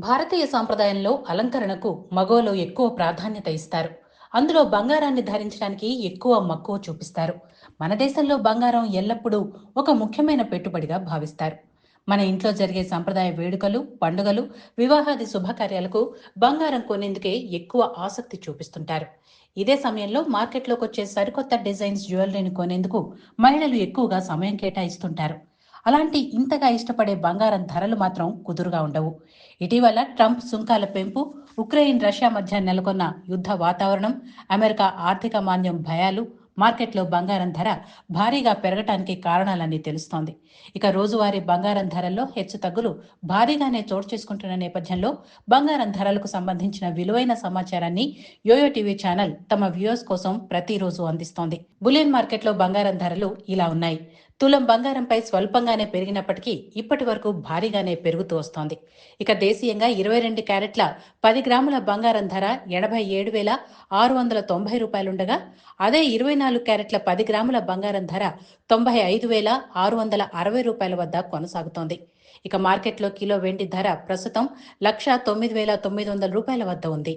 భారతీయ సాంప్రదాయంలో అలంకరణకు మగవాళ్ళు ఎక్కువ ప్రాధాన్యత ఇస్తారు. అందులో బంగారాన్ని ధరించడానికి ఎక్కువ మక్కువ చూపిస్తారు. మన దేశంలో బంగారం ఎల్లప్పుడూ ఒక ముఖ్యమైన పెట్టుబడిగా భావిస్తారు. మన ఇంట్లో జరిగే సంప్రదాయ వేడుకలు, పండుగలు, వివాహాది శుభకార్యాలకు బంగారం కొనేందుకే ఎక్కువ ఆసక్తి చూపిస్తుంటారు. ఇదే సమయంలో మార్కెట్లోకి వచ్చే సరికొత్త డిజైన్స్ జ్యువెలరీని కొనేందుకు మహిళలు ఎక్కువగా సమయం కేటాయిస్తుంటారు. అలాంటి ఇంతగా ఇష్టపడే బంగారం ధరలు మాత్రం కుదురుగా ఉండవు. ఇటీవల ట్రంప్ సుంకాల పెంపు, ఉక్రెయిన్ రష్యా మధ్య నెలకొన్న యుద్ధ వాతావరణం, అమెరికా ఆర్థిక మాంద్యం భయాలు మార్కెట్లో బంగారం ధర భారీగా పెరగటానికి కారణాలని తెలుస్తోంది. ఇక రోజువారీ బంగారం ధరల్లో హెచ్చుతగ్గులు భారీగానే చోటు చేసుకుంటున్న నేపథ్యంలో బంగారం ధరలకు సంబంధించిన విలువైన సమాచారాన్ని యోయో టీవీ ఛానల్ తమ వ్యూయర్స్ కోసం ప్రతిరోజు అందిస్తోంది. బులియన్ మార్కెట్లో బంగారం ధరలు ఇలా ఉన్నాయి. తులం బంగారంపై స్వల్పంగానే పెరిగినప్పటికీ ఇప్పటి వరకు భారీగానే పెరుగుతూ వస్తోంది. ఇక దేశీయంగా 22 క్యారెట్ల 10 గ్రాముల బంగారం ధర 87,690 రూపాయలుండగా, అదే 24 క్యారెట్ల 10 గ్రాముల బంగారం ధర 95,660 రూపాయల వద్ద కొనసాగుతోంది. ఇక మార్కెట్లో కిలో వెండి ధర ప్రస్తుతం 1,09,900 రూపాయల వద్ద ఉంది.